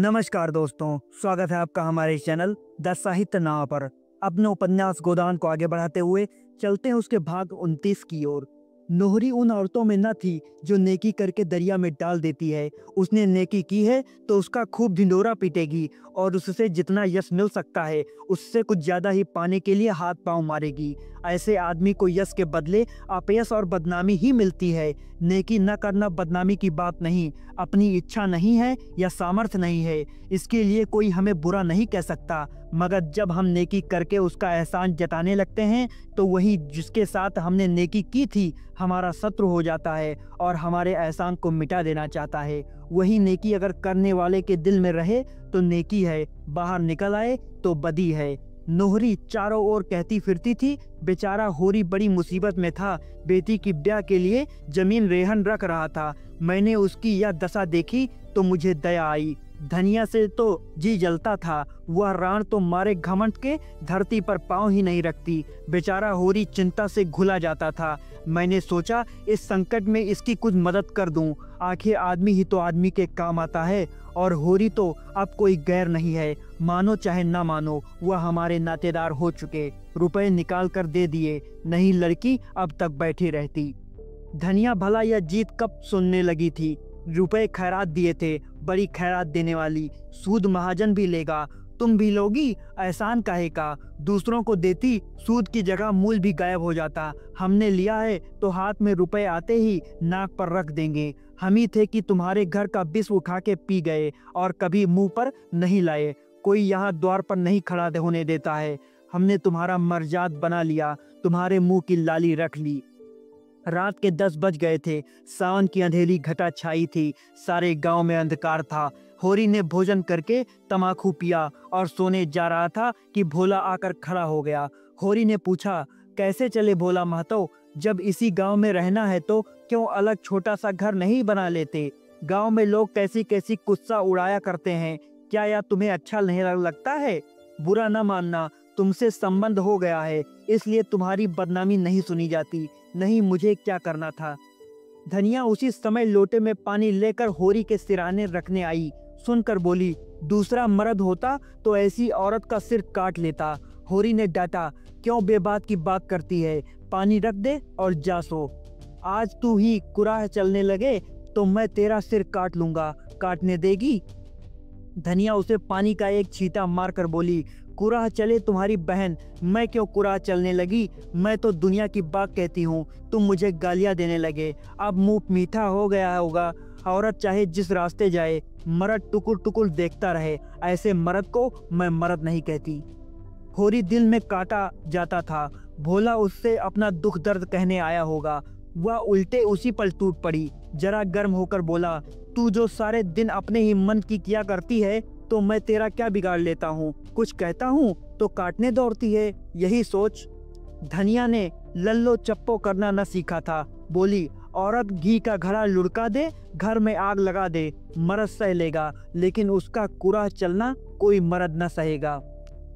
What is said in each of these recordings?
नमस्कार दोस्तों, स्वागत है आपका हमारे चैनल द साहित्य नाव पर। अपने उपन्यास गोदान को आगे बढ़ाते हुए चलते हैं उसके भाग 29 की ओर। नोहरी उन औरतों में न थी जो नेकी करके दरिया में डाल देती है। उसने नेकी की है तो उसका खूब ढिंडोरा पीटेगी और उससे जितना यश मिल सकता है उससे कुछ ज्यादा ही पाने के लिए हाथ पांव मारेगी। ऐसे आदमी को यश के बदले अपयश और बदनामी ही मिलती है। नेकी न करना बदनामी की बात नहीं, अपनी इच्छा नहीं है या सामर्थ्य नहीं है, इसके लिए कोई हमें बुरा नहीं कह सकता। मगर जब हम नेकी करके उसका एहसान जताने लगते हैं तो वही जिसके साथ हमने नेकी की थी हमारा शत्रु हो जाता है और हमारे एहसान को मिटा देना चाहता है। वही नेकी अगर करने वाले के दिल में रहे तो नेकी है, बाहर निकल आए तो बदी है। नोहरी चारों ओर कहती फिरती थी, बेचारा होरी बड़ी मुसीबत में था। बेटी की ब्याह के लिए जमीन रेहन रख रहा था। मैंने उसकी यह दशा देखी तो मुझे दया आई। धनिया से तो जी जलता था, वह राण तो मारे घमंड के धरती पर पांव ही नहीं रखती। बेचारा होरी चिंता से घुला जाता था। मैंने सोचा इस संकट में इसकी कुछ मदद कर दूं। आखिर आदमी ही तो आदमी के काम आता है और होरी तो अब कोई गैर नहीं है। मानो चाहे ना मानो वह हमारे नातेदार हो चुके। रुपए निकाल कर दे दिए, नहीं लड़की अब तक बैठी रहती। धनिया भला यह जीत कब सुनने लगी थी। रुपए खैरात दिए थे, बड़ी खैरात देने वाली। सूद महाजन भी लेगा, तुम भी लोगी, एहसान काहे का। दूसरों को देती, सूद की जगह मूल भी गायब हो जाता। हमने लिया है तो हाथ में रुपए आते ही नाक पर रख देंगे। हम ही थे कि तुम्हारे घर का विष उठा के पी गए और कभी मुंह पर नहीं लाए। कोई यहाँ द्वार पर नहीं खड़ा होने देता है। हमने तुम्हारा मर्जाद बना लिया, तुम्हारे मुंह की लाली रख ली। रात के 10 बज गए थे। सावन की अंधेरी घटा छाई थी। सारे गांव में अंधकार था। होरी ने भोजन करके तमाकू पिया और सोने जा रहा था कि भोला आकर खड़ा हो गया। होरी ने पूछा, कैसे चले भोला महतो? जब इसी गांव में रहना है तो क्यों अलग छोटा सा घर नहीं बना लेते? गांव में लोग कैसी कैसी कुत्सा उड़ाया करते हैं। क्या यह तुम्हें अच्छा नहीं लगता है? बुरा न मानना, तुमसे संबंध हो गया है इसलिए तुम्हारी बदनामी नहीं सुनी जाती। नहीं, मुझे क्या करना था। धनिया उसी समय लोटे में पानी लेकर होरी के सिराने रखने आई। सुनकर बोली, दूसरा मर्द होता तो ऐसी औरत का सिर काट लेता। होरी ने डांटा, क्यों बेबात की बात करती है? पानी रख दे और जा सो। आज तू ही कुराह चलने लगे तो मैं तेरा सिर काट लूंगा, काटने देगी? धनिया उसे पानी का एक छींटा मारकर बोली, कुराह चले तुम्हारी बहन, मैं क्यों कुराह चलने लगी? मैं तो दुनिया की बात कहती हूँ, तुम मुझे गालियाँ देने लगे। अब मुंह मीठा हो गया होगा। औरत चाहे जिस रास्ते जाए, मर्द टुकुर टुकुर देखता रहे। ऐसे मर्द को मैं मर्द नहीं कहती। होरी दिल में काटा जाता था। भोला उससे अपना दुख दर्द कहने आया होगा। वह उल्टे उसी पर टूट पड़ी। जरा गर्म होकर बोला, तू जो सारे दिन अपने ही मन की किया करती है तो मैं तेरा क्या बिगाड़ लेता हूँ? कुछ कहता हूँ तो काटने दौड़ती है, यही सोच। धनिया ने लल्लो चप्पो करना न सीखा था। बोली, औरत घी का घड़ा लुढ़का दे, घर में आग लगा दे, मर्द सह लेगा, लेकिन उसका कुराह चलना कोई मर्द न सहेगा।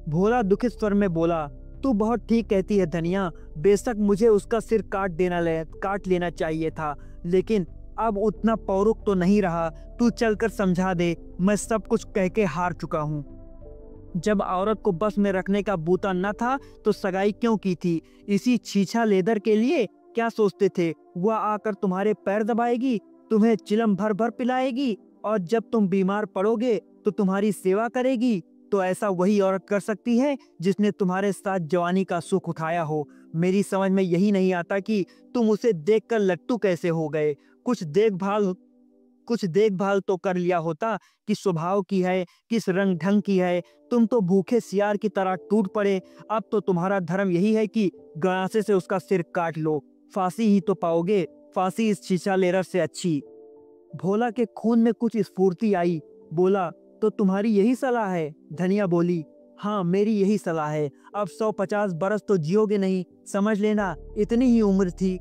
भोला दुखित स्वर में बोला, तू बहुत ठीक कहती है धनिया। बेशक मुझे उसका सिर काट लेना चाहिए था, लेकिन अब उतना पौरुख तो नहीं रहा। तू चलकर समझा दे, मैं सब कुछ कह के हार चुका हूँ। जब औरत को बस में रखने का बूता न था तो सगाई क्यों की थी? इसी छीछा लेदर के लिए? क्या सोचते थे वह आकर तुम्हारे पैर दबाएगी, तुम्हें चिलम भर भर पिलाएगी और जब तुम बीमार पड़ोगे तो तुम्हारी सेवा करेगी? तो ऐसा वही औरत कर सकती है जिसने तुम्हारे साथ जवानी का सुख उठाया हो। मेरी समझ में यही नहीं आता कि तुम उसे देखकर लट्टू कैसे हो गए। कुछ देखभाल तो कर लिया होता कि स्वभाव की है, किस रंग ढंग की है। तुम तो भूखे सियार की तरह टूट पड़े। अब तो तुम्हारा धर्म यही है कि गड़ासे से उसका सिर काट लो। फांसी ही तो पाओगे, फांसी इस शीशा लेरर से अच्छी। भोला के खून में कुछ स्फूर्ति आई। बोला, तो तुम्हारी यही सलाह है? धनिया बोली, हाँ मेरी यही सलाह है। अब 150 बरस तो जियोगे नहीं, समझ लेना, इतनी ही उम्र थी।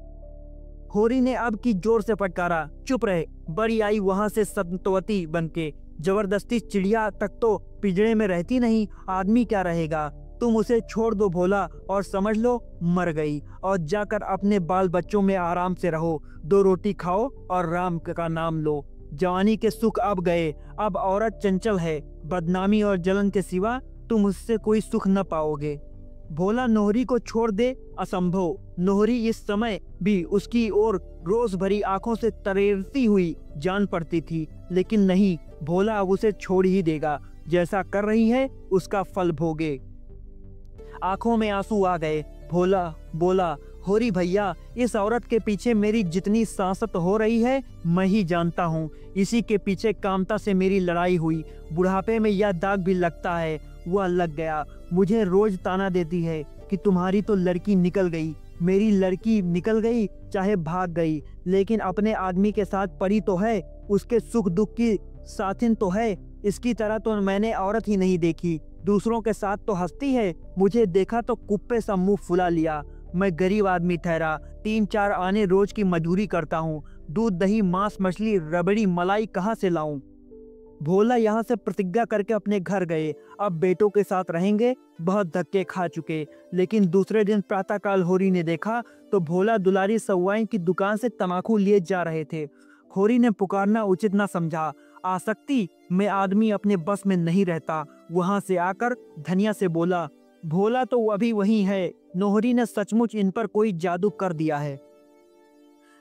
होरी ने अब की जोर से फटकारा, चुप रहे। बड़ी आई वहां से संतवती बनके। जबरदस्ती चिड़िया तक तो पिंजरे में रहती नहीं, आदमी क्या रहेगा? तुम उसे छोड़ दो भोला और समझ लो मर गई। और जाकर अपने बाल बच्चों में आराम से रहो। 2 रोटी खाओ और राम का नाम लो। जवानी के सुख अब गए, अब औरत चंचल है, बदनामी और जलन के सिवा तुम उससे कोई सुख न पाओगे। भोला नोहरी को छोड़ दे असंभव। नोहरी इस समय भी उसकी ओर रोज भरी आंखों से तरेरती हुई जान पड़ती थी, लेकिन नहीं, भोला अब उसे छोड़ ही देगा। जैसा कर रही है उसका फल भोगे। आंखों में आंसू आ गए। भोला बोला, होरी भैया, इस औरत के पीछे मेरी जितनी सांसत हो रही है मैं ही जानता हूँ। इसी के पीछे कामता से मेरी लड़ाई हुई। बुढ़ापे में यह दाग भी लगता है, वह लग गया। मुझे रोज ताना देती है कि तुम्हारी तो लड़की निकल गई। मेरी लड़की निकल गई चाहे भाग गई, लेकिन अपने आदमी के साथ पड़ी तो है, उसके सुख दुख की साथिन तो है। इसकी तरह तो मैंने औरत ही नहीं देखी। दूसरों के साथ तो हंसती है, मुझे देखा तो कुप्पे सा मुंह फुला लिया। मैं गरीब आदमी ठहरा, 3-4 आने रोज की मजदूरी करता हूँ। दूध दही मांस मछली रबड़ी मलाई कहाँ से लाऊं? भोला यहाँ से प्रतिज्ञा करके अपने घर गए। अब बेटों के साथ रहेंगे। बहुत धक्के खा चुके। लेकिन दूसरे दिन प्रातःकाल होरी ने देखा तो भोला दुलारी सवाई की दुकान से तमाकू लिए जा रहे थे। होरी ने पुकारना उचित न समझा। आसक्ति में आदमी अपने बस में नहीं रहता। वहां से आकर धनिया से बोला, भोला तो अभी वही है। नोहरी ने सचमुच इन पर कोई जादू कर दिया है।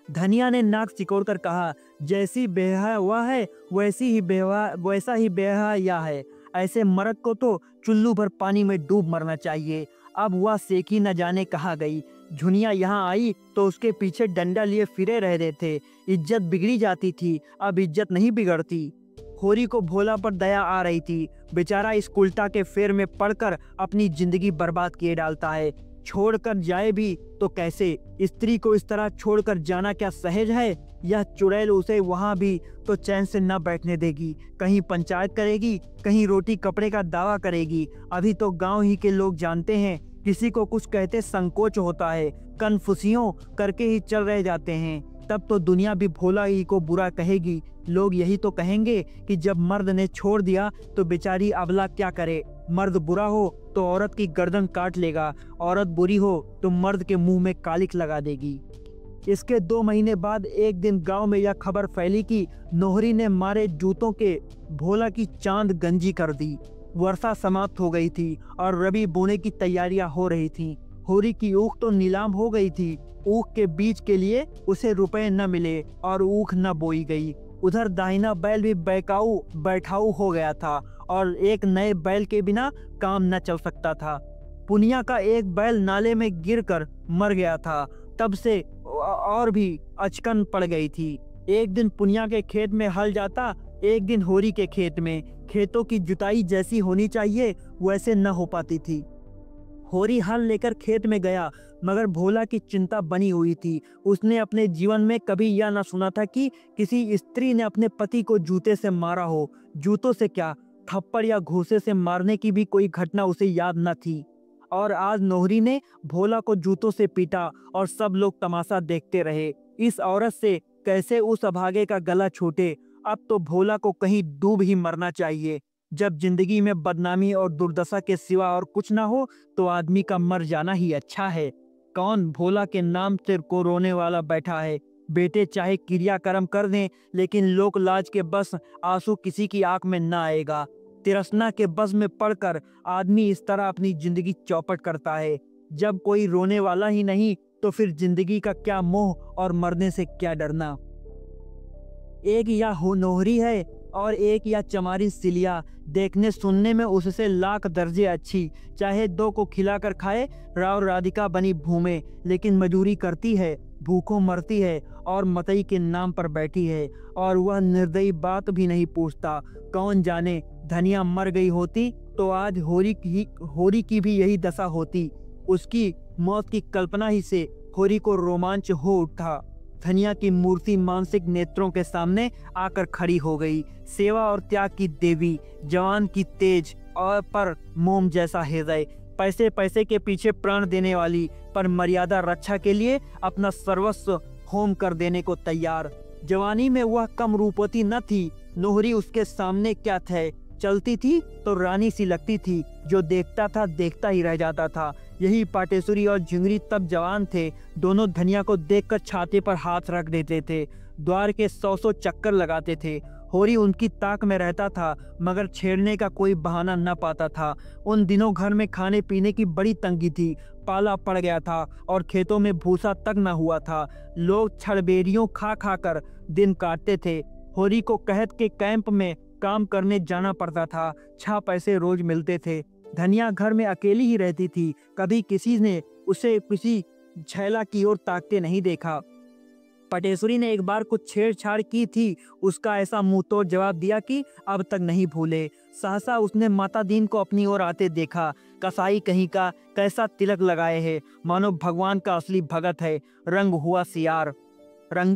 धनिया ने नाक सिकोड़कर कहा, जैसी बेहा वह है वैसा ही बेहा यह है। ऐसे मर्द को तो चुल्लू भर पानी में डूब मरना चाहिए। अब वह सेकी न जाने कहाँ गई। झुनिया यहाँ आई तो उसके पीछे डंडा लिए फिरे रह रहे थे। इज्जत बिगड़ी जाती थी, अब इज्जत नहीं बिगड़ती। होरी को भोला पर दया आ रही थी। बेचारा इस उल्टा के फेर में पड़कर अपनी जिंदगी बर्बाद किए डालता है। छोड़कर जाए भी तो कैसे? स्त्री को इस तरह छोड़कर जाना क्या सहज है? यह चुड़ैल उसे वहां भी तो चैन से न बैठने देगी। कहीं पंचायत करेगी, कहीं रोटी कपड़े का दावा करेगी। अभी तो गांव ही के लोग जानते हैं, किसी को कुछ कहते संकोच होता है, कन्फुसियों करके ही चल रह जाते हैं। तब तो दुनिया भी भोला ही को बुरा कहेगी। लोग यही तो कहेंगे कि जब मर्द ने छोड़ दिया तो बेचारी अबला क्या करे। मर्द बुरा हो तो औरत की गर्दन काट लेगा, औरत बुरी हो तो मर्द के मुंह में कालिक लगा देगी। इसके 2 महीने बाद एक दिन गांव में यह खबर फैली कि नोहरी ने मारे जूतों के भोला की चांद गंजी कर दी। वर्षा समाप्त हो गई थी और रबी बोने की तैयारियां हो रही थीं। होरी की ऊख तो नीलाम हो गई थी। ऊख के बीज के लिए उसे रुपए न मिले और ऊख न बोई गई। उधर दाहिना बैल भी बैठाऊ हो गया था और एक नए बैल के बिना काम न चल सकता था। पुनिया का एक बैल नाले में गिरकर मर गया था। तब से और भी अचकन पड़ गई थी। एक दिन पुनिया के खेत में हल जाता, एक दिन होरी के खेत में। खेतों की जुताई जैसी होनी चाहिए वैसे न हो पाती थी। होरी हल लेकर खेत में गया, मगर भोला की चिंता बनी हुई थी। उसने अपने जीवन में कभी यह न सुना था कि किसी स्त्री ने अपने पति को जूते से मारा हो। जूतों से क्या, थप्पड़ या घूंसे से मारने की भी कोई घटना उसे याद न थी। और आज नोहरी ने भोला को जूतों से पीटा और सब लोग तमाशा देखते रहे। इस औरत से कैसे उस अभागे का गला छूटे। अब तो भोला को कहीं डूब ही मरना चाहिए। जब जिंदगी में बदनामी और दुर्दशा के सिवा और कुछ ना हो तो आदमी का मर जाना ही अच्छा है। कौन भोला के नाम से को रोने वाला बैठा है? बेटे चाहे क्रियाकर्म कर दें, लेकिन लोक लाज के बस आंसू किसी की आंख में न आएगा। तिरस्ना के बस में पड़कर आदमी इस तरह अपनी जिंदगी चौपट करता है। जब कोई रोने वाला ही नहीं तो फिर जिंदगी का क्या मोह और मरने से क्या डरना। एक या हो नोहरी है और एक या चमारी सिलिया। देखने सुनने में उससे लाख दर्जे अच्छी। चाहे 2 को खिलाकर खाए, राव राधिका बनी भूमे, लेकिन मजूरी करती है, भूखों मरती है और मतई के नाम पर बैठी है। और वह निर्दयी बात भी नहीं पूछता। कौन जाने, धनिया मर गई होती तो आज होरी की भी यही दशा होती। उसकी मौत की कल्पना ही से होरी को रोमांच हो उठा। धनिया की मूर्ति मानसिक नेत्रों के सामने आकर खड़ी हो गई। सेवा और त्याग की देवी, जवान की तेज और पर मोम जैसा हृदय, पैसे पैसे के पीछे प्राण देने वाली, पर मर्यादा रक्षा के लिए अपना सर्वस्व होम कर देने को तैयार। जवानी में वह कम रूपवती न थी। नोहरी उसके सामने क्या थे? चलती थी तो रानी सी लगती थी, जो देखता था देखता ही रह जाता था। यही पाटेश्वरी और झिंगरी तब जवान थे। दोनों धनिया को देखकर छाती पर हाथ रख देते थे, द्वार के 100 चक्कर लगाते थे। होरी उनकी ताक में रहता था, मगर छेड़ने का कोई बहाना न पाता था। उन दिनों घर में खाने पीने की बड़ी तंगी थी। पाला पड़ गया था और खेतों में भूसा तक न हुआ था। लोग छड़बेरियों खा खा कर दिन काटते थे। होरी को कहत के कैंप में काम करने जाना पड़ता था। 6 पैसे रोज मिलते थे। धनिया घर में अकेली ही रहती थी। कभी किसी ने उसे किसी छैला की ओर ताकते नहीं देखा। पटेश्वरी ने एक बार कुछ छेड़छाड़ की थी, उसका ऐसा मुंह तोड़ जवाब दिया कि अब तक नहीं भूले। सहसा उसने माता दीन को अपनी ओर आते देखा। कसाई कहीं का, कैसा तिलक लगाए है, मानो भगवान का असली भगत है। रंगा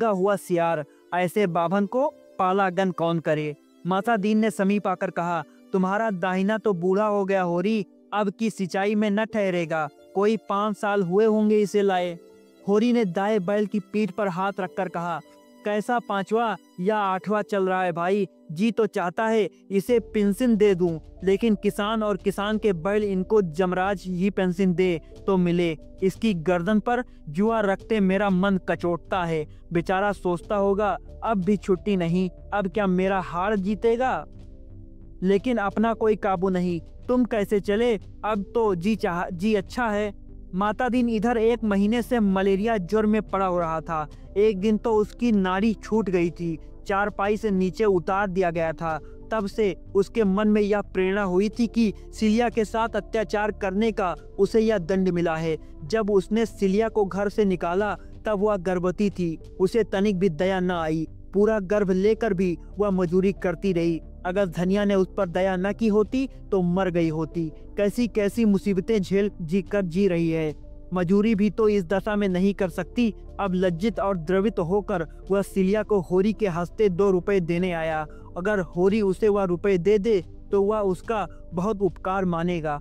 हुआ सियार, ऐसे बाभन को पालागन कौन करे। माता दीन ने समीप आकर कहा, तुम्हारा दाहिना तो बूढ़ा हो गया होरी, अब की सिंचाई में न ठहरेगा। कोई 5 साल हुए होंगे इसे लाए। होरी ने दाएं बैल की पीठ पर हाथ रखकर कहा, कैसा 5वां या 8वां चल रहा है भाई। जी तो चाहता है इसे पेंशन दे दूं, लेकिन किसान और किसान के बैल, इनको जमराज ही पेंशन दे तो मिले। इसकी गर्दन पर जुआ रखते मेरा मन कचोटता है। बेचारा सोचता होगा अब भी छुट्टी नहीं, अब क्या मेरा हार जीतेगा। लेकिन अपना कोई काबू नहीं। तुम कैसे चले, अब तो जी अच्छा है। माता दीन इधर 1 महीने से मलेरिया ज्वर में पड़ा हो रहा था। एक दिन तो उसकी नाड़ी छूट गई थी, चारपाई से नीचे उतार दिया गया था। तब से उसके मन में यह प्रेरणा हुई थी कि सिलिया के साथ अत्याचार करने का उसे यह दंड मिला है। जब उसने सिलिया को घर से निकाला तब वह गर्भवती थी। उसे तनिक भी दया न आई। पूरा गर्भ लेकर भी वह मजूरी करती रही। अगर धनिया ने उस पर दया न की होती तो मर गई होती। कैसी कैसी मुसीबतें झेल जी रही है। मजूरी भी तो इस दशा में नहीं कर सकती। अब लज्जित और द्रवित होकर वह सिलिया को होरी के हंसते 2 रुपए देने आया। अगर होरी उसे वह रुपए दे दे तो वह उसका बहुत उपकार मानेगा।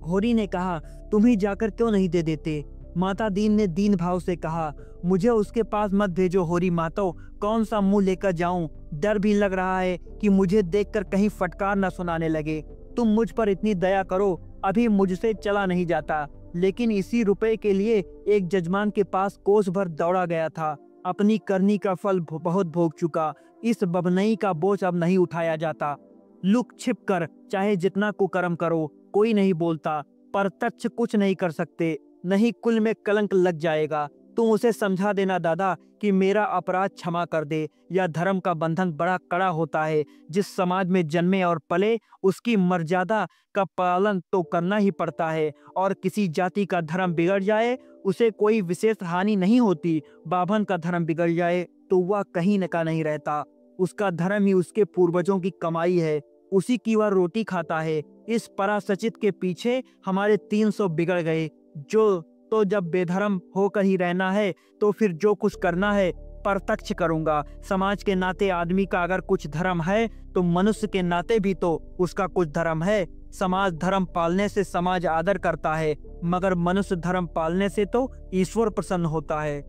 होरी ने कहा, तुम ही जाकर क्यों नहीं दे देते। माता दीन ने दीन भाव से कहा, मुझे उसके पास मत भेजो होरी मातो, कौन सा मुंह लेकर जाऊं। डर भी लग रहा है कि मुझे देखकर कहीं फटकार न सुनाने लगे। तुम मुझ पर इतनी दया करो, अभी मुझसे चला नहीं जाता। लेकिन इसी रुपए के लिए एक जजमान के पास कोस भर दौड़ा गया था। अपनी करनी का फल बहुत भोग चुका। इस बबनई का बोझ अब नहीं उठाया जाता। लुक छिप कर चाहे जितना कुकर्म करो, कोई नहीं बोलता। प्रत्यक्ष कुछ नहीं कर सकते, नहीं कुल में कलंक लग जाएगा। तुम उसे समझा देना दादा कि मेरा अपराध क्षमा कर दे। यह धर्म का बंधन बड़ा कड़ा होता है। जिस समाज में जन्मे और पले, उसकी मर्यादा का पालन तो करना ही पड़ता है। और किसी जाति का धर्म बिगड़ जाए उसे कोई विशेष हानि नहीं होती। बाभन का धर्म बिगड़ जाए तो वह कहीं न का नहीं रहता। उसका धर्म ही उसके पूर्वजों की कमाई है, उसी की वह रोटी खाता है। इस परासचित के पीछे हमारे 300 बिगड़ गए। तो जब बेधर्म होकर ही रहना है तो फिर जो कुछ करना है प्रत्यक्ष करूंगा। समाज के नाते आदमी का अगर कुछ धर्म है तो मनुष्य के नाते भी तो उसका कुछ धर्म है। समाज धर्म पालने से समाज आदर करता है, मगर मनुष्य धर्म पालने से तो ईश्वर प्रसन्न होता है।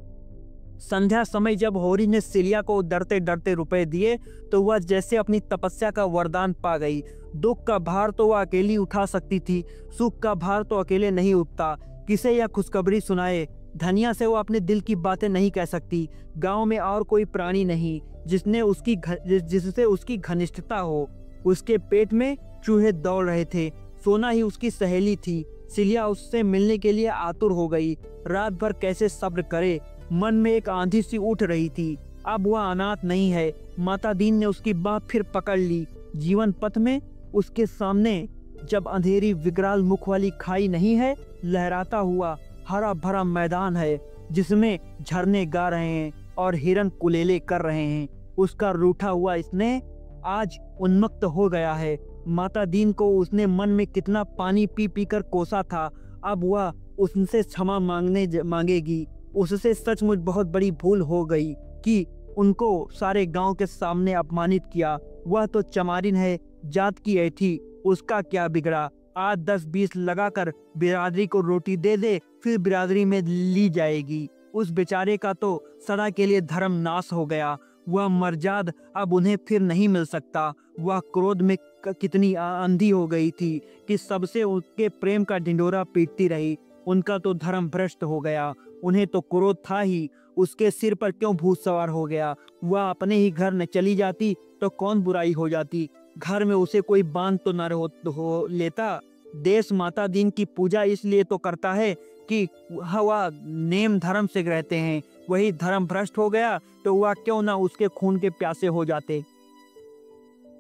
संध्या समय जब होरी ने सिलिया को डरते डरते रुपए दिए तो वह जैसे अपनी तपस्या का वरदान पा गई। दुख का भार तो वह अकेली उठा सकती थी, सुख का भार तो अकेले नहीं उठता। किसे यह खुशखबरी सुनाए। धनिया से वो अपने दिल की बातें नहीं कह सकती। गांव में और कोई प्राणी नहीं जिससे उसकी घनिष्ठता हो। उसके पेट में चूहे दौड़ रहे थे। सोना ही उसकी सहेली थी। सिलिया उससे मिलने के लिए आतुर हो गई। रात भर कैसे सब्र करे। मन में एक आंधी सी उठ रही थी। अब वह अनाथ नहीं है। माता दीन ने उसकी बाह फिर पकड़ ली। जीवन पथ में उसके सामने जब अंधेरी विकराल मुख वाली खाई नहीं है, लहराता हुआ हरा भरा मैदान है जिसमें झरने गा रहे हैं और हिरन कुलेले कर रहे हैं। उसका रूठा हुआ स्नेह आज उन्मत्त हो गया है। माता दीन को उसने मन में कितना पानी पी पी कर कोसा था, अब वह उनसे क्षमा मांगेगी। उससे सचमुच बहुत बड़ी भूल हो गई कि उनको सारे गांव के सामने अपमानित किया। वह तो चमारिन है, जात की ऐठी, उसका क्या बिगड़ा। 8-10-20 लगाकर बिरादरी को रोटी दे दे, फिर बिरादरी में ली जाएगी। उस बेचारे का तो सदा के लिए धर्म नाश हो गया। वह मर्जाद अब उन्हें फिर नहीं मिल सकता। वह क्रोध में कितनी अंधी हो गई थी कि सबसे उसके प्रेम का ढिंढोरा पीटती रही। उनका तो धर्म भ्रष्ट हो गया। उन्हें तो क्रोध था ही, उसके सिर पर क्यों भूत सवार हो गया। वह अपने ही घर न चली जाती तो कौन बुराई हो जाती। घर में उसे कोई बांध तो न हो लेता। देश माता दिन की पूजा इसलिए तो करता है कि वह नेम धर्म से रहते हैं। वही धर्म भ्रष्ट हो गया तो वह क्यों ना उसके खून के प्यासे हो जाते।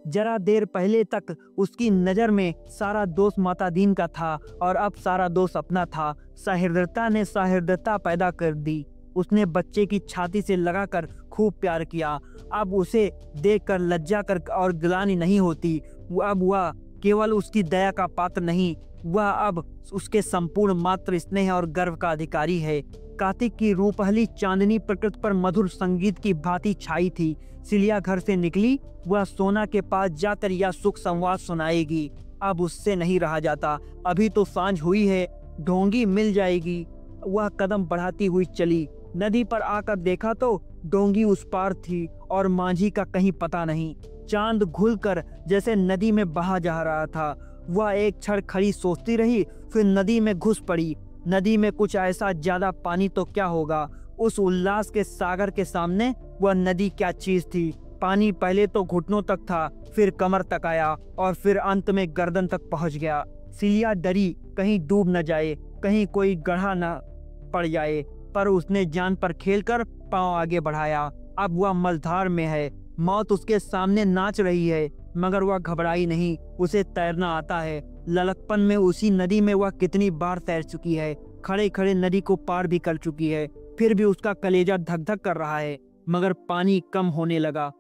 जरा देर पहले तक उसकी नज़र में सारा दोष माता दीन का था और अब सारा दोष अपना था। सहृदयता ने सहृदयता पैदा कर दी। उसने बच्चे की छाती से लगाकर खूब प्यार किया। अब उसे देखकर लज्जा कर और ग्लानि नहीं होती। अब वह केवल उसकी दया का पात्र नहीं, वह अब उसके संपूर्ण मात्र स्नेह और गर्व का अधिकारी है। कार्तिक की रूपहली चांदनी प्रकृति पर मधुर संगीत की भांति छाई थी। सिलिया घर से निकली, वह सोना के पास जाकर यह सुख संवाद सुनाएगी। अब उससे नहीं रहा जाता। अभी तो सांझ हुई है, ढोंगी मिल जाएगी। वह कदम बढ़ाती हुई चली। नदी पर आकर देखा तो डोंगी उस पार थी और मांझी का कहीं पता नहीं। चांद घुलकर जैसे नदी में बहा जा रहा था। वह एक क्षण खड़ी सोचती रही, फिर नदी में घुस पड़ी। नदी में कुछ ऐसा ज्यादा पानी तो क्या होगा। उस उल्लास के सागर के सामने वह नदी क्या चीज थी। पानी पहले तो घुटनों तक था, फिर कमर तक आया और फिर अंत में गर्दन तक पहुंच गया। सिलिया डरी कहीं डूब न जाए, कहीं कोई गड्ढा न पड़ जाए, पर उसने जान पर खेलकर पांव आगे बढ़ाया। अब वह मझधार में है। मौत उसके सामने नाच रही है, मगर वह घबराई नहीं। उसे तैरना आता है। ललकपन में उसी नदी में वह कितनी बार तैर चुकी है। खड़े खड़े नदी को पार भी कर चुकी है। फिर भी उसका कलेजा धक धक कर रहा है, मगर पानी कम होने लगा।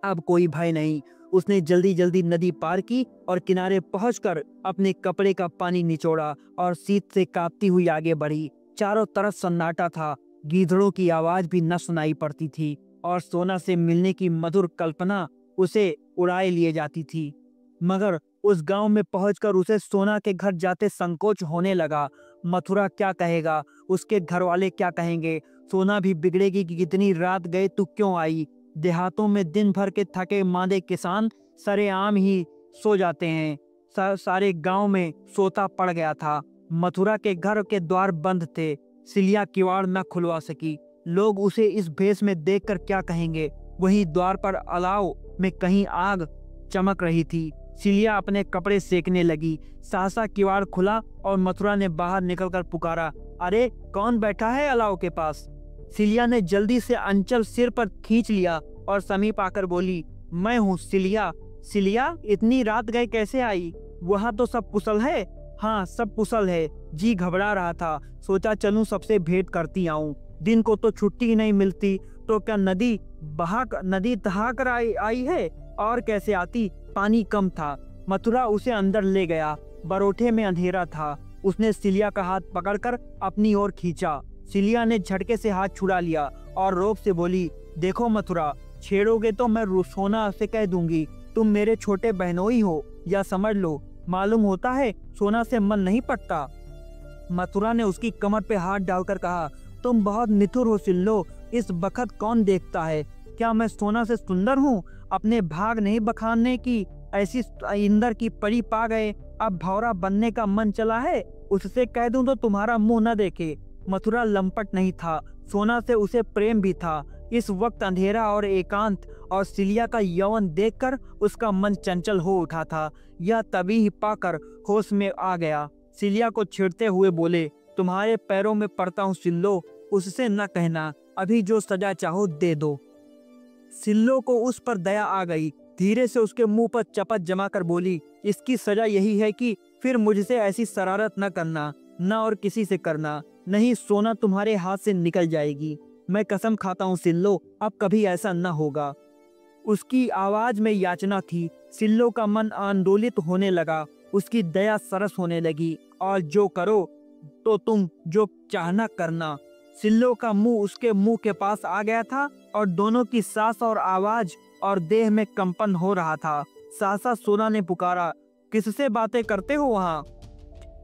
अब कोई भय नहीं। उसने जल्दी जल्दी नदी पार की और किनारे पहुंचकर अपने कपड़े का पानी निचोड़ा और शीत से कांपती हुई आगे बढ़ी। चारों तरफ सन्नाटा था। गीदड़ों की आवाज भी न सुनाई पड़ती थी और सोना से मिलने की मधुर कल्पना उसे उड़ाए लिए जाती थी। मगर उस गांव में पहुंचकर उसे सोना के घर जाते संकोच होने लगा। मथुरा क्या कहेगा, उसके घर वाले क्या कहेंगे। सोना भी बिगड़ेगी कि कितनी रात गए तू क्यों आई। देहातों में दिन भर के थके मांदे किसान सरेआम ही सो जाते हैं। सारे गांव में सोता पड़ गया था। मथुरा के घर के द्वार बंद थे। सिलिया किवाड़ न खुलवा सकी। लोग उसे इस भेष में देखकर क्या कहेंगे। वहीं द्वार पर अलाव में कहीं आग चमक रही थी। सिलिया अपने कपड़े सेकने लगी। सहसा किवाड़ खुला और मथुरा ने बाहर निकलकर पुकारा, अरे कौन बैठा है अलाव के पास। सिलिया ने जल्दी से अंचल सिर पर खींच लिया और समीप आकर बोली, मैं हूँ सिलिया। सिलिया, इतनी रात गए कैसे आई। वहाँ तो सब कुशल है। हाँ, सब कुशल है। जी घबरा रहा था, सोचा चलूं सबसे भेंट करती आऊं। दिन को तो छुट्टी ही नहीं मिलती, तो क्या नदी दहा कर आई है। और कैसे आती, पानी कम था। मथुरा उसे अंदर ले गया। बरोठे में अंधेरा था। उसने सिलिया का हाथ पकड़कर अपनी ओर खींचा। सिलिया ने झटके से हाथ छुड़ा लिया और रोब से बोली, देखो मथुरा, छेड़ोगे तो मैं सोना से कह दूंगी तुम मेरे छोटे बहनोई हो, या समझ लो। मालूम होता है सोना से मन नहीं पटता। मथुरा ने उसकी कमर पे हाथ डालकर कहा, तुम बहुत निठुर हो सिल्लो। इस बखत कौन देखता है। क्या मैं सोना से सुंदर हूँ। अपने भाग नहीं बखानने की ऐसी इंदर की परी पा गए। अब भौरा बनने का मन चला है। उससे कह दूं तो तुम्हारा मुंह न देखे। मथुरा लंपट नहीं था। सोना से उसे प्रेम भी था। इस वक्त अंधेरा और एकांत और सिलिया का यौवन देखकर उसका मन चंचल हो उठा था। यह तभी ही पाकर होश में आ गया। सिलिया को छेड़ते हुए बोले, तुम्हारे पैरों में पड़ता हूँ सिल्लो, उससे न कहना। अभी जो सजा चाहो दे दो। सिल्लो को उस पर दया आ गई। धीरे से उसके मुंह पर चपत जमाकर बोली, इसकी सजा यही है कि फिर मुझसे ऐसी शरारत न करना, न और किसी से करना, नहीं सोना तुम्हारे हाथ से निकल जाएगी। मैं कसम खाता हूँ सिल्लो, अब कभी ऐसा न होगा। उसकी आवाज में याचना थी। सिल्लो का मन आंदोलित होने लगा। उसकी दया सरस होने लगी। और जो करो तो तुम जो चाहना करना। सिल्लो का मुंह उसके मुंह के पास आ गया था और दोनों की सांस और आवाज और देह में कंपन हो रहा था। सहसा सोना ने पुकारा, किससे बातें करते हो वहाँ।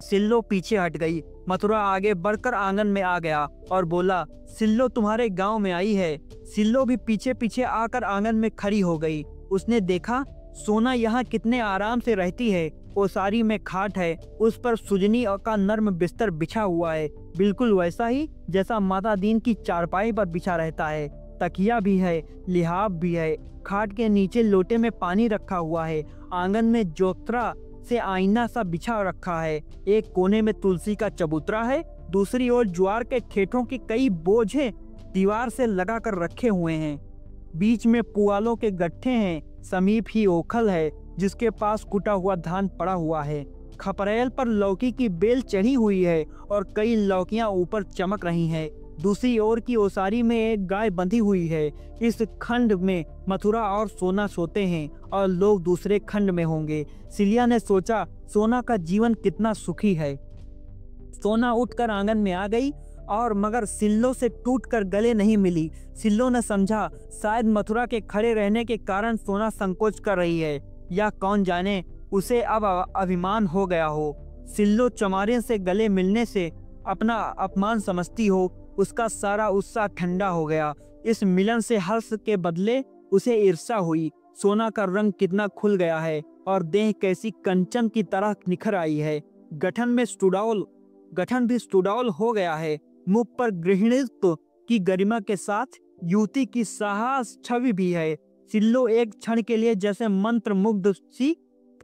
सिल्लो पीछे हट गई। मथुरा आगे बढ़कर आंगन में आ गया और बोला, सिल्लो तुम्हारे गांव में आई है। सिल्लो भी पीछे पीछे आकर आंगन में खड़ी हो गई। उसने देखा सोना यहाँ कितने आराम से रहती है। ओसारी में खाट है, उस पर सुजनी का नर्म बिस्तर बिछा हुआ है, बिल्कुल वैसा ही जैसा माता दीन की चारपाई पर बिछा रहता है। तकिया भी है, लिहाफ भी है। खाट के नीचे लोटे में पानी रखा हुआ है। आंगन में जोत्रा से आईना सा बिछा रखा है। एक कोने में तुलसी का चबूतरा है, दूसरी ओर ज्वार के ठेठों के कई बोझे दीवार से लगा कर रखे हुए हैं। बीच में पुआलों के गट्ठे हैं, समीप ही ओखल है जिसके पास कुटा हुआ धान पड़ा हुआ है। खपरेल पर लौकी की बेल चढ़ी हुई है और कई लौकियां ऊपर चमक रही हैं। दूसरी ओर की ओसारी में एक गाय बंधी हुई है। इस खंड में मथुरा और सोना सोते हैं और लोग दूसरे खंड में होंगे। सिलिया ने सोचा, सोना का जीवन कितना सुखी है। सोना उठकर आंगन में आ गई और मगर सिल्लो से टूटकर गले नहीं मिली। सिल्लो ने समझा शायद मथुरा के खड़े रहने के कारण सोना संकोच कर रही है, या कौन जाने उसे अब अभिमान हो गया हो। सिल्लो चमारे से गले मिलने से अपना अपमान समझती हो। उसका सारा उत्साह ठंडा हो गया। इस मिलन से हर्ष के बदले उसे ईर्ष्या हुई। सोना का रंग कितना खुल गया है और देह कैसी कंचन की तरह निखर आई है। गठन भी सुडौल हो गया है। मुख पर गृहिणीत्व की गरिमा के साथ युवती की साहस छवि भी है। सिल्लो एक क्षण के लिए जैसे मंत्र मुग्ध सी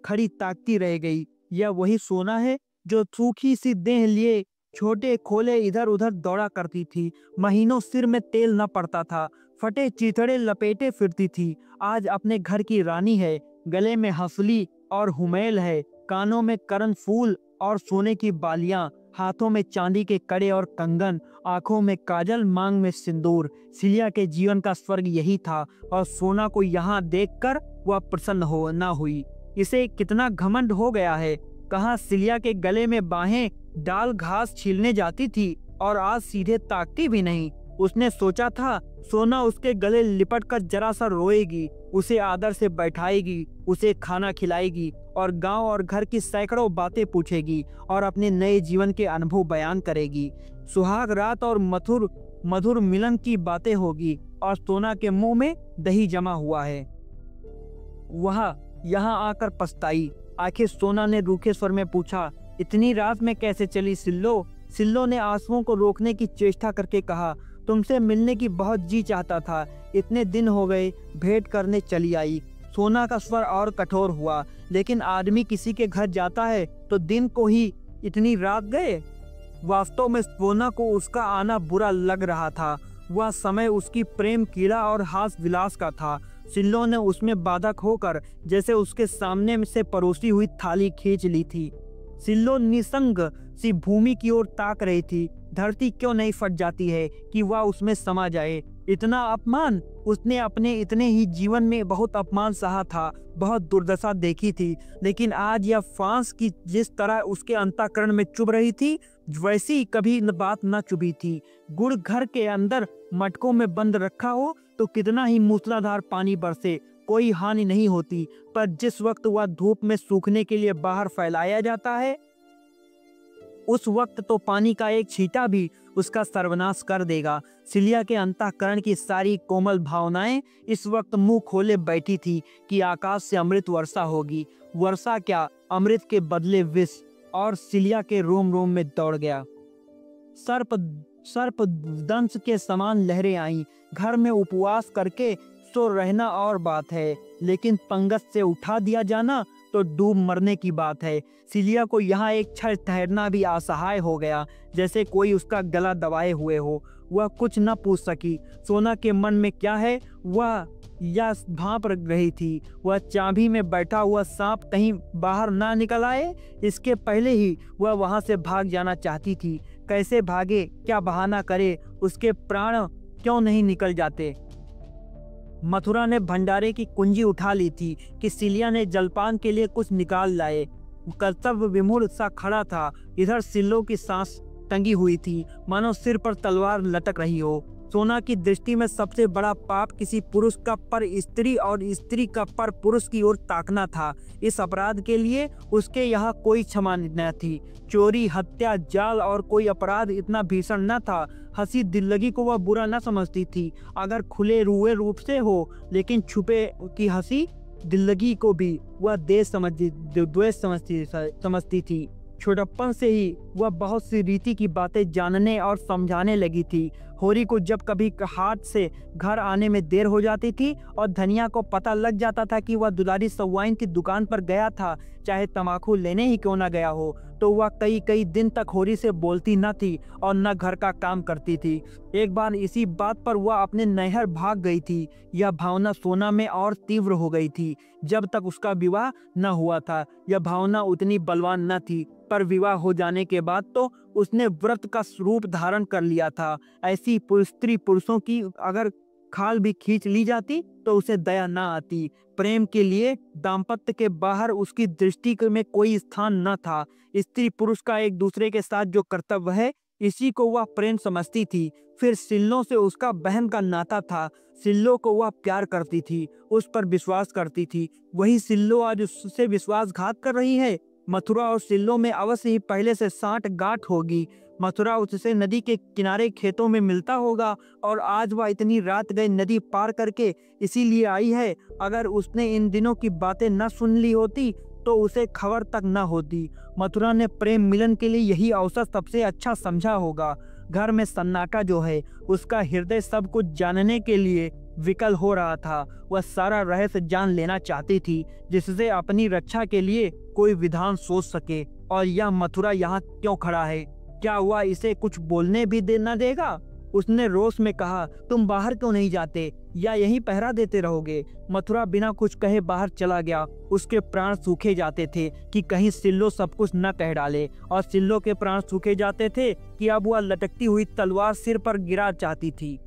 खड़ी ताकती रह गई। यह वही सोना है जो सूखी सी देह लिए छोटे खोले इधर उधर दौड़ा करती थी। महीनों सिर में तेल न पड़ता था, फटे चिथड़े लपेटे फिरती थी। आज अपने घर की रानी है। गले में हंसली और हुमेल है, कानों में करण फूल और सोने की बालियां, हाथों में चांदी के कड़े और कंगन, आंखों में काजल, मांग में सिंदूर। सिलिया के जीवन का स्वर्ग यही था और सोना को यहाँ देखकर वह प्रसन्न हो न हुई। इसे कितना घमंड हो गया है। कहाँ सिलिया के गले में बाहें डाल घास छीलने जाती थी और आज सीधे ताकती भी नहीं। उसने सोचा था सोना उसके गले लिपट कर जरा सा रोएगी, उसे आदर से बैठाएगी, उसे खाना खिलाएगी और गांव और घर की सैकड़ों बातें पूछेगी और अपने नए जीवन के अनुभव बयान करेगी। सुहाग रात और मधुर मिलन की बातें होगी और सोना के मुंह में दही जमा हुआ है। वह यहाँ आकर पछताई। आखिर सोना ने रूखे स्वर में पूछा, इतनी रात में कैसे चली सिल्लो? सिल्लो ने आंसुओं को रोकने की चेष्टा करके कहा, तुमसे मिलने की बहुत जी चाहता था। इतने दिन हो गए, भेंट करने चली आई। सोना का स्वर और कठोर हुआ, लेकिन आदमी किसी के घर जाता है तो दिन को ही इतनी रात गए। वास्तव में सोना को उसका आना बुरा लग रहा था। वह समय उसकी प्रेम कीड़ा और हास विलास का था। सिल्लो ने उसमें बाधक होकर जैसे उसके सामने से परोसी हुई थाली खींच ली थी। सिल्लो निसंग सी भूमि की ओर ताक रही थी। धरती क्यों नहीं फट जाती है कि वह उसमें समा जाए। इतना अपमान उसने अपने इतने ही जीवन में बहुत अपमान सहा था, बहुत दुर्दशा देखी थी, लेकिन आज यह फांस की जिस तरह उसके अंतःकरण में चुभ रही थी, वैसी कभी बात न चुभी थी। गुड़ घर के अंदर मटकों में बंद रखा हो तो कितना ही मूसलाधार पानी बरसे, कोई हानि नहीं होती, पर जिस वक्त वह धूप में सूखने के लिए बाहर फैलाया जाता है, उस वक्त तो पानी का एक छींटा भी उसका सर्वनाश कर देगा। सिलिया के अंतःकरण की सारी कोमल भावनाएं इस वक्त मुंह खोले बैठी थी कि आकाश से अमृत वर्षा होगी। वर्षा क्या, अमृत के बदले विष। और सिलिया के रोम रोम में दौड़ गया। सर्प दंश के समान लहरें आईं। घर में उपवास करके सो रहना और बात है, लेकिन पंगत से उठा दिया जाना तो डूब मरने की बात है। सिलिया को यहाँ एक क्षण ठहरना भी असहाय हो गया, जैसे कोई उसका गला दबाए हुए हो। वह कुछ न पूछ सकी। सोना के मन में क्या है वह या भांप रही थी। वह चाबी में बैठा हुआ सांप कहीं बाहर ना निकल आए, इसके पहले ही वह वहां से भाग जाना चाहती थी। कैसे भागे, क्या बहाना करे, उसके प्राण क्यों नहीं निकल जाते। मथुरा ने भंडारे की कुंजी उठा ली थी कि सिलिया ने जलपान के लिए कुछ निकाल लाए। कर्तव्य विमूढ़ सा खड़ा था। इधर सिल्लो की सांस टंगी हुई थी, मानो सिर पर तलवार लटक रही हो। सोना की दृष्टि में सबसे बड़ा पाप किसी पुरुष का पर स्त्री और स्त्री का पर पुरुष की ओर ताकना था। इस अपराध के लिए उसके यहाँ कोई क्षमा न थी। चोरी, हत्या, जाल और कोई अपराध इतना भीषण न था। हंसी दिल्लगी को वह बुरा न समझती थी, अगर खुले रुए रूप से हो, लेकिन छुपे की हंसी दिल्लगी को भी वह द्वेष समझती थी। छोटप्पन से ही वह बहुत सी रीति की बातें जानने और समझाने लगी थी। होरी को जब कभी हाट से घर आने में देर हो जाती थी और धनिया को पता लग जाता था कि वह दुलारी सवाइन की दुकान पर गया था, चाहे तंबाकू लेने ही क्यों ना गया हो, तो वह कई कई दिन तक होरी से बोलती न थी और न घर का काम करती थी। एक बार इसी बात पर वह अपने नैहर भाग गई थी। यह भावना सोना में और तीव्र हो गई थी। जब तक उसका विवाह न हुआ था यह भावना उतनी बलवान न थी, पर विवाह हो जाने के बाद तो उसने व्रत का रूप धारण कर लिया था। ऐसी स्त्री पुरुषों की अगर खाल भी खींच ली जाती तो उसे दया न आती। प्रेम के लिए दाम्पत्य के बाहर उसकी दृष्टि में कोई स्थान न था। स्त्री पुरुष का एक दूसरे के साथ जो कर्तव्य है, इसी को वह प्रेम समझती थी। फिर सिल्लो से उसका बहन का नाता था। सिल्लो को वह प्यार करती थी, उस पर विश्वास करती थी। वही सिल्लो आज उससे विश्वासघात कर रही है। मथुरा और सिल्लो में अवश्य ही पहले से साठ गांठ होगी। मथुरा उससे नदी के किनारे खेतों में मिलता होगा और आज वह इतनी रात गए नदी पार करके इसीलिए आई है। अगर उसने इन दिनों की बातें न सुन ली होती तो उसे खबर तक न होती। मथुरा ने प्रेम मिलन के लिए यही अवसर सबसे अच्छा समझा होगा। घर में सन्नाटा जो है, उसका हृदय सब कुछ जानने के लिए विकल हो रहा था। वह सारा रहस्य जान लेना चाहती थी, जिससे अपनी रक्षा के लिए कोई विधान सोच सके। और यह मथुरा यहाँ क्यों खड़ा है? क्या वह इसे कुछ बोलने भी न देगा? उसने रोष में कहा, तुम बाहर क्यों नहीं जाते या यहीं पहरा देते रहोगे? मथुरा बिना कुछ कहे बाहर चला गया। उसके प्राण सूखे जाते थे कि कहीं सिल्लो सब कुछ न कह डाले, और सिल्लो के प्राण सूखे जाते थे कि अब वह लटकती हुई तलवार सिर पर गिरा चाहती थी।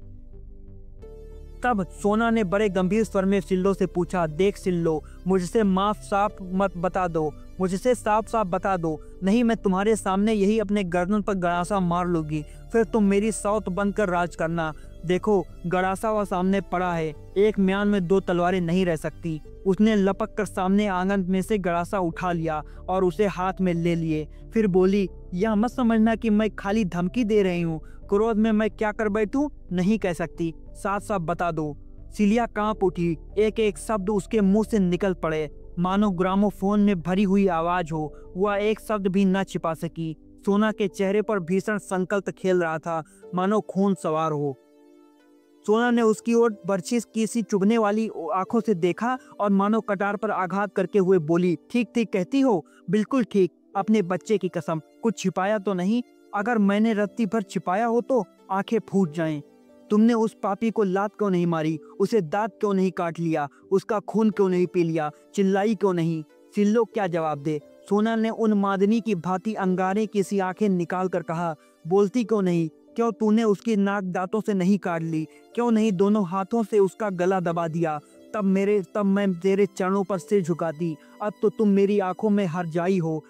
तब सोना ने बड़े गंभीर स्वर में सिल्लो से पूछा, देख सिल्लो, मुझसे साफ मत बता दो, मुझसे साफ साफ बता दो, नहीं मैं तुम्हारे सामने यही अपने गर्दन पर गड़ासा मार लूंगी, फिर तुम मेरी सौत बनकर राज करना। देखो गड़ासा वह सामने पड़ा है, एक म्यान में दो तलवारें नहीं रह सकती। उसने लपक कर सामने आंगन में से गड़ासा उठा लिया और उसे हाथ में ले लिए। फिर बोली, यह मत समझना कि मैं खाली धमकी दे रही हूँ। क्रोध में मैं क्या कर बैठूं नहीं कह सकती, साफ साफ बता दो। सिलिया कांप उठी, एक एक शब्द उसके मुंह से निकल पड़े मानो ग्रामोफोन में भरी हुई आवाज हो। वह एक शब्द भी न छिपा सकी। सोना के चेहरे पर भीषण संकल्प खेल रहा था, मानो खून सवार हो। सोना ने उसकी ओर बर्छी की सी चुभने वाली आंखों से देखा और मानो कटार पर आघात करके हुए बोली, ठीक ठीक कहती हो, बिल्कुल ठीक। अपने बच्चे की कसम, कुछ छिपाया तो नहीं? अगर मैंने रत्ती भर छिपाया हो तो आंखें फूट जाएं। तुमने उस पापी को लात क्यों नहीं मारी? उसे दांत क्यों नहीं काट लिया? उसका खून क्यों नहीं पी लिया? चिल्लाई क्यों नहीं? सिल्लो क्या जवाब दे? सोना ने उन मादनी की भांति अंगारे की सी आंखें निकाल कर कहा, बोलती क्यों नहीं? क्यों तूने उसकी नाक दांतों से नहीं काट ली? क्यों नहीं दोनों हाथों से उसका गला दबा दिया? तब मैं तेरे चरणों पर सिर झुकाती। अब तो तुम मेरी आंखों में हर जाई हो।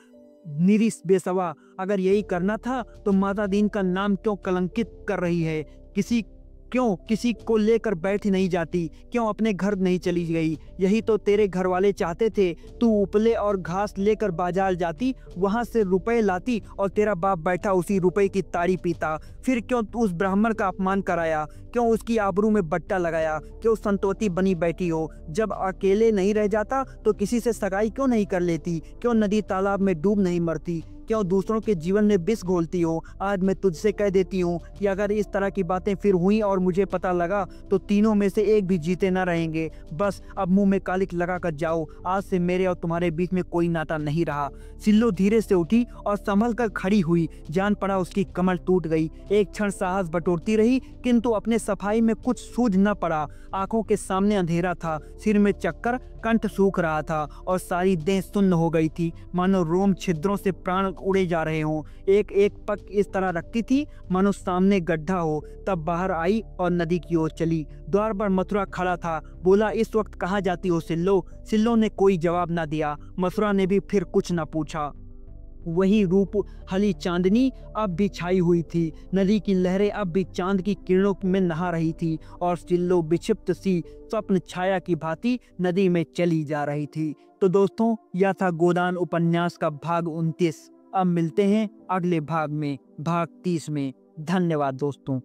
निरीस बेसवा, अगर यही करना था तो माता दीन का नाम क्यों कलंकित कर रही है? किसी को लेकर बैठ नहीं जाती? क्यों अपने घर नहीं चली गई? यही तो तेरे घर वाले चाहते थे। तू उपले और घास लेकर बाजार जाती, वहां से रुपए लाती और तेरा बाप बैठा उसी रुपए की ताड़ी पीता। फिर क्यों उस ब्राह्मण का अपमान कराया? क्यों उसकी आबरू में बट्टा लगाया? क्यों संतोती बनी बैठी हो? जब अकेले नहीं रह जाता तो किसी से सगाई क्यों नहीं कर लेती? क्यों नदी तालाब में डूब नहीं मरती? क्यों दूसरों के जीवन में विष घोलती हो? आज मैं तुझसे कह देती हूँ कि अगर इस तरह की बातें फिर हुई और मुझे पता लगा तो तीनों में से एक भी जीते न रहेंगे। बस अब मुंह में कालिक लगा कर जाओ। आज से मेरे और तुम्हारे बीच में कोई नाता नहीं रहा। सिल्लो धीरे से उठी और संभल कर खड़ी हुई। जान पड़ा उसकी कमर टूट गई। एक क्षण साहस बटोरती रही, किंतु अपने सफाई में कुछ सूझ न पड़ा। आंखों के सामने अंधेरा था, सिर में चक्कर, कंठ सूख रहा था और सारी देह सुन्न हो गई थी, मानो रोम छिद्रों से प्राण उड़े जा रहे हों। एक एक पग इस तरह रखती थी मानो सामने गड्ढा हो। तब बाहर आई और नदी की ओर चली। द्वार पर मथुरा खड़ा था। बोला, इस वक्त कहाँ जाती हो सिल्लो? सिल्लो ने कोई जवाब न दिया। मथुरा ने भी फिर कुछ न पूछा। वही रूप हली चांदनी अब भी छाई हुई थी। नदी की लहरें अब भी चांद की किरणों में नहा रही थी और सिल्लो विक्षिप्त सी स्वप्न छाया की भांति नदी में चली जा रही थी। तो दोस्तों, यह था गोदान उपन्यास का भाग 29। अब मिलते हैं अगले भाग में, भाग 30 में। धन्यवाद दोस्तों।